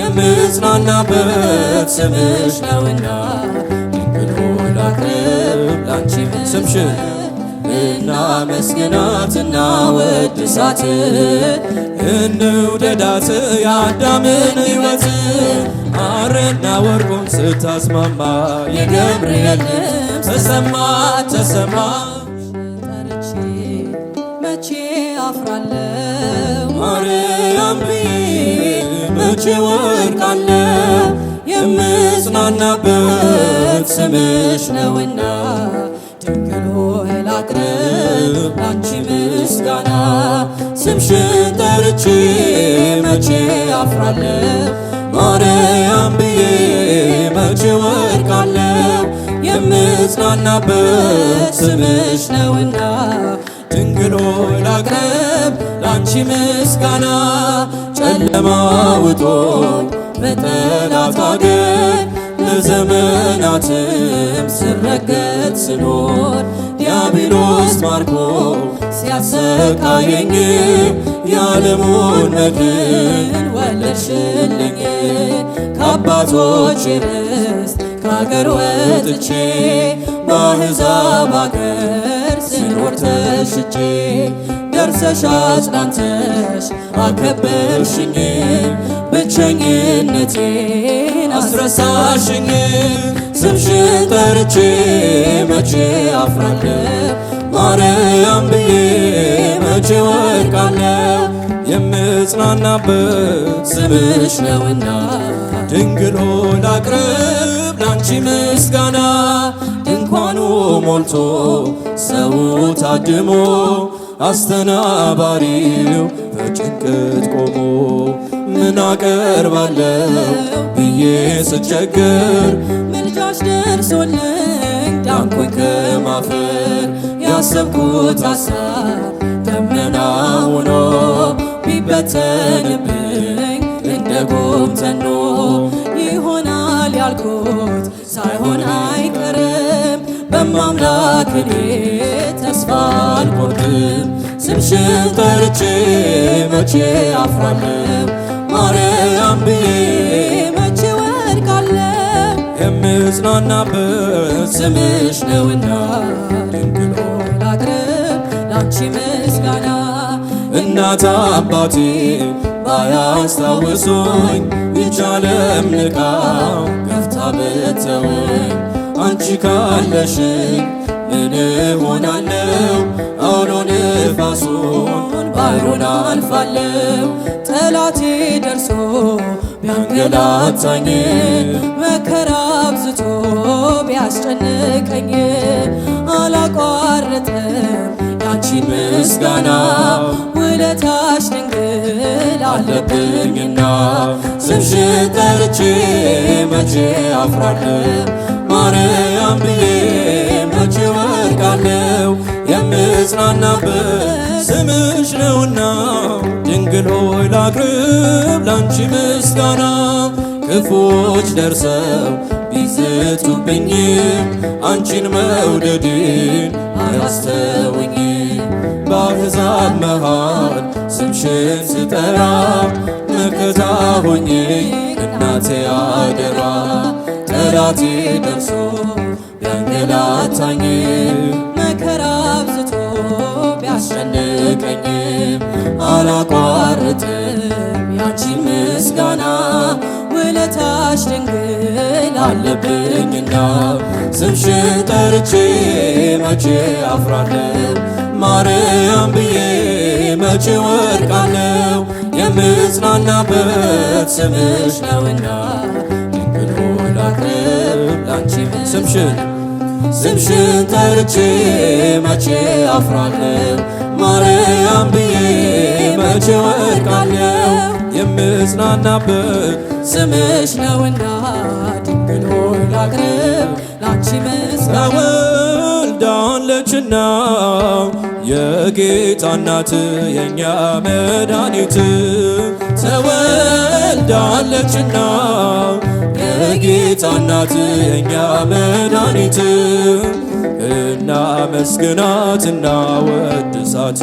የምጽናናበት ስምሽ ነውና ድንግል ሆይ ላቅርብ ላንቺ ስምሽን እናመስግናት እናወድሳት እንውደዳት የአዳምን ሕይወት ሐርና ወርቁን ስታስማማ የገብርኤል ድምፅ ተሰማ ተሰማ። ጠርቼ መቼ አፍራለሁ ማርያም ብዬ መቼ ወድቃለሁ የምጽናናበት ስምሽ ነውና ድንግል ሆይ ላቅርብ ላንቺ ምስጋና ስምሽን ጠርቼ መቼ አፍራለሁ ማርያም ብዬ መቼ ወድቃለሁ የምጽናናበት ስምሽ ነውና ድንግል ሆይ ላቅርብ ላንቺ ምስጋና ጨለማ ውጦኝ በጠላት አገር ለዘመናትም ስረገጥ ስኖር ዲያብሎስ ማርኮ ሲያሰቃየኝ የዓለሙን መድን ወለድሽልኝ ከአባቶቼ ርስት ከአገር ወጥቼ በአሕዛብ አገር ስኖር ተሽጬ ደርሰሽ አጽናንተሽ አከበርሽኝ ብቸኝነቴን አስረሳሽኝ ስምሽን ጠርቼ መቼ አፍራለሁ ማርያም ብዬ መቼ ወድቃለሁ የምጽናናበት ስምሽ ነውና ድንግል ሆይ ላቅርብ ላንቺ ምስጋና ድንኳኑ ሞልቶ ሰው ታድሞ አስተናባሪው በጭንቀት ቆሞ ምን አቀርባለሁ ብዬ ስቸገር ምልጃሽ ደርሶልኝ ዳንኩኝ ከማፈር ያሰብኩት ሐሳብ ደመና ሆኖ ቢበተንብኝ እንደ ጉም ተኖ ይሆናል ያልኩት ሳይሆን አይቀርም በማምላክ እኔ ተስፋ አልቆርጥም ስምሽን ጠርቼ መቼ አፍራለሁ ማርያም ብዬ መቼ ወድቃለሁ የምጽናናበት ስምሽ ነውና ድንግል ሆይ ላቅርብ ላንቺ ምስጋና እናት አባቴ ባያስታውሱኝ ይህች ዓለም ንቃ ገፍታ ብትተወኝ አንቺ ካለሽኝ ምን እሆናለሁ አውሎ ነፋሱን ባሕሩን አልፋለሁ ጠላቴ ደርሶ ቢያንገላታኝ መከራ አብዝቶ ቢያስጨንቀኝ አላቋርጥም ያንቺን ምስጋና ውለታሽ ድንግል አለብኝና ስምሽን ጠርቼ መቼ አፍራለሁ ማርያም ብዬ መቼ ወድቃለሁ የምጽናናበት ስምሽ ነውና ድንግል ሆይ ላቅርብ ላንቺ ምስጋና ክፉዎች ደርሰው ቢዝቱብኝም አንቺን መውደድን አያስተውኝም በአሕዛብ መሃል ስምሽን ስጠራ መከታ ሆኜኝ እናቴ አደራ ጠላቴ ደርሶ ቢያንገላታኝ መከራ አብዝቶ ቢያስጨንቀኝም አላቋርጥም ያንቺን ምስጋና ውለታሽ ድንግል አለብኝና ስምሽን ጠርቼ መቼ አፍራለሁ ማርያም ብዬ መቼ ወድቃለሁ የምጽናናበት ስምሽ ነውና ድንግል ሆይ ላቅርብ ላንቺ ስምሽን ጠርቼ መቼ አፍራለሁ ማርያም ብዬ መቼ ወድቃለሁ የምጽናናበት ስምሽ ነውና ድንግል ሆይ ላቅርብ ላንቺ ምስጋና ወልዳለችና የጌታ እናት የእኛ መድኃኒት ተወልዳለችና የጌታ እናት የእኛ መድኃኒት እናመስግናት እናወድሳት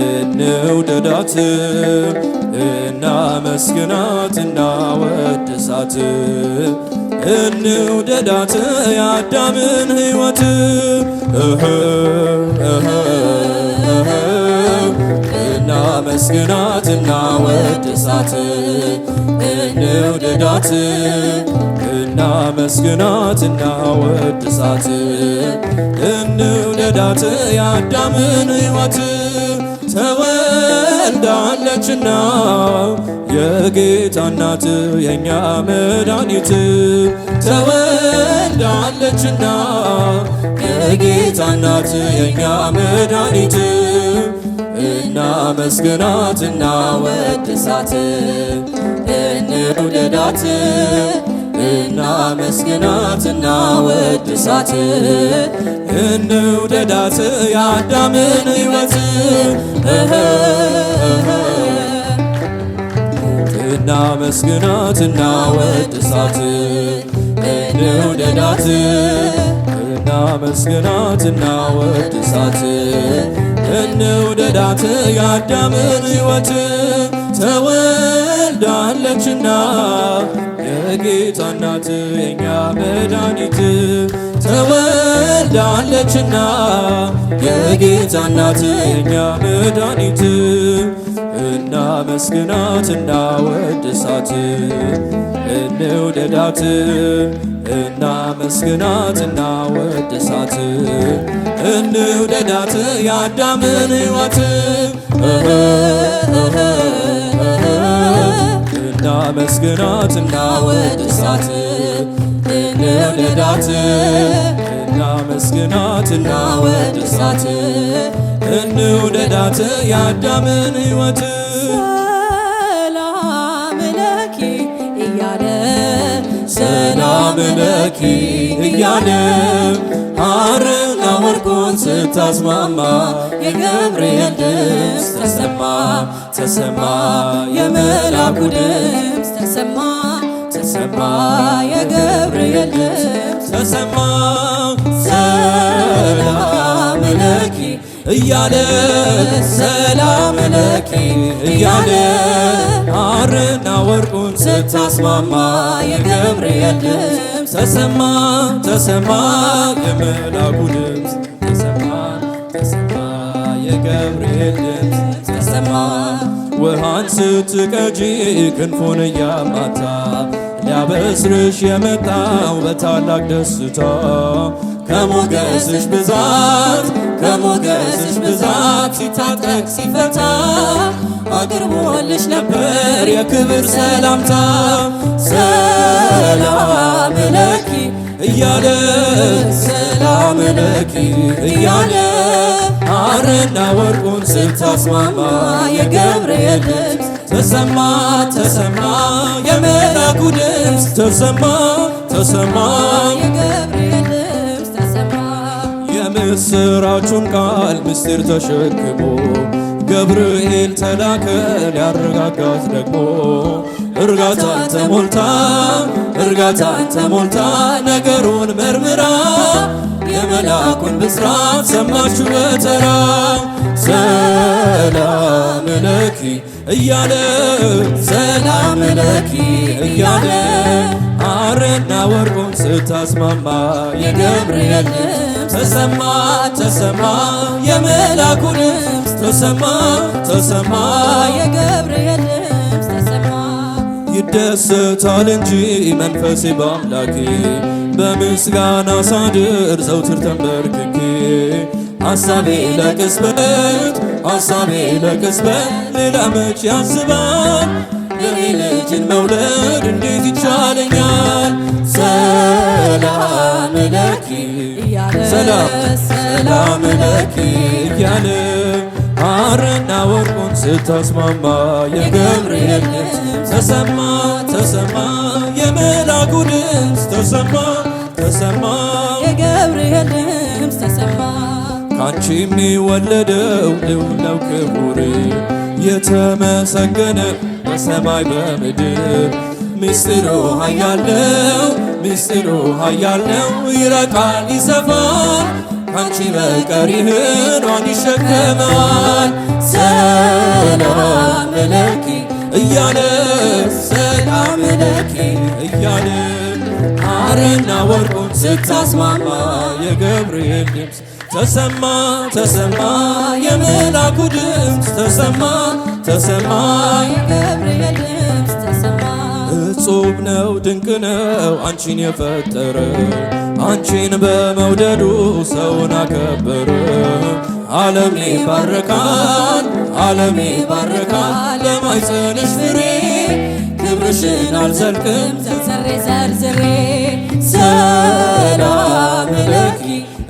እንውደዳት እናመስግናት እናወድሳት እንውደዳት የአዳምን ሕይወት እናመስግናት እናወድሳት እንውደዳት እናመስግናት እናወድሳት እንውደዳት የአዳምን ሕይወት ተወልዳለችና የጌታ እናት የእኛ መድኃኒት ተወልዳለችና የጌታ እናት የእኛ መድኃኒት እናመስግናት እናወድሳት እንውደዳት እናመስግናት እናወድሳት እንውደዳት የአዳምን ሕይወት እናመስግናት እናወድሳት እንውደዳት እናመስግናት እናወድሳት እንውደዳት የአዳምን ሕይወት ተወልዳለችና የጌታ እናት የእኛ መድኃኒት ተወልዳለችና የጌታ እናት የእኛ መድኃኒት እናመስግናት እናወድሳት እንውደዳት እናመስግናት እናወድሳት እንውደዳት የአዳምን ሕይወት እናመስግናት እናወድሳት እንውደዳት እናመስግናት እናወድሳት እንውደዳት የአዳምን ሕይወት ሰላም ለኪ እያለ ሰላም ለኪ እያለ ሐርና ወርቁን ስታስማማ የገብርኤል ድምፅ ተሰማ ተሰማ የመልአኩ ድምፅ ተሰማ ተሰማ የገብርኤል ድምፅ ተሰማ ሰላም ለኪ እያለ ሰላም ለኪ እያለ ሐርና ወርቁን ስታስማማ የገብርኤል ድምፅ ተሰማ ተሰማ የመልአኩ ድምፅ ተሰማ ተሰማ የገብርኤል ድምፅ ተሰማ ውሃን ስትቀጂ ክንፉን እያማታ ሊያበስርሽ የመጣው በታላቅ ደስታ ከሞገስሽ ብዛት ከሞገስሽ ብዛት ሲታጠቅ ሲፈታ አቅርቦልሽ ነበር የክብር ሰላምታ ሰላም ለኪ እያለ ሰላም ለኪ እያለ ሐርና ወርቁን ስታስማማ የገብርኤል ድምፅ ተሰማ ተሰማ የመልአኩ ድምፅ ተሰማ ተሰማ የገብርኤል ድምፅ ተሰማ የምስራቹን ቃል ምስጢር ተሸክሞ ገብርኤል ተላከ ሊያረጋጋት ደግሞ እርጋታን ተሞልታ እርጋታን ተሞልታ ነገሩን መርምራ የመልአኩን ብስራት ሰማችሁ በተራ ሰላም ለኪ እያለ ሰላም ለኪ እያለ ሐርና ወርቁን ስታስማማ የገብርኤል ድምፅ ተሰማ ተሰማ የመልአኩ ድምፅ ተሰማ ተሰማ የገብርኤል ድምፅ ተሰማ ይደሰታል እንጂ መንፈሴ በአምላኬ በምስጋና ሳድር ዘውትር ተንበርክኬ ሐሳቤ ለቅጽበት ሐሳቤ ለቅጽበት ሌላ መች ያስባል ለኔ ልጅን መውለድ እንዴት ይቻለኛል ሰላም ለኪ ሰላም ሰላም ለኪ እያለ ሐርና ወርቁን ስታስማማ የገብርኤል ድምፅ ተሰማ ተሰማ የመልአኩ ድምፅ ተሰማ ተሰማ የገብርኤል ድምፅ ተሰማ ካንቺ የሚወለደው ልዑል ነው ክቡር የተመሰገነ በሰማይ በምድር ምስጢሩ ኃያል ነው፣ ምስጢሩ ኃያል ነው። ይረቃል ይሰፋል፣ ካንቺ በቀር ይህን ማን ይሸከማል? ሰላም ለኪ እያለ ሰላም ለኪ እያለ ሐርና ወርቁን ስታስማማ የገብርኤል ድምፅ ተሰማ ተሰማ፣ የመላኩ ድምፅ ተሰማ ተሰማ፣ የገብርኤል ድምፅ ተሰማ። እጹብ ነው ድንቅ ነው አንቺን የፈጠረ፣ አንቺን በመውደዱ ሰውን አከበረ። ዓለም ይባረካል ዓለም ይባረካል ለማኅፀንሽ ፍሬ፣ ክብርሽን አልዘልቅም ዘርዝሬ ዘርዝሬ ሰላም ለኪ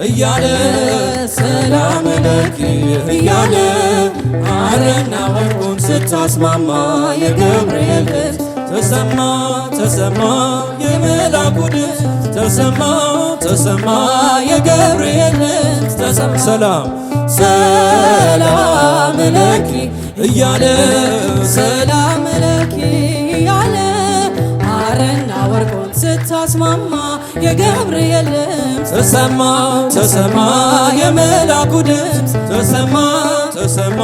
እያለ ሰላም ለኪ እያለ ሐርና ወርቁን ስታስማማ የገብርኤል ድምፅ ተሰማ ተሰማ፣ የመላኩ ድምፅ ተሰማ ተሰማ፣ የገብርኤል ድምፅ ተሰማ። ሰላም ሰላም ለኪ እያለ ሰላም ለኪ እያለ ሐርና ወርቁን ስታስማማ የገብርኤል ድምፅ ተሰማ ተሰማ፣ የመላኩ ድምፅ ተሰማ ተሰማ፣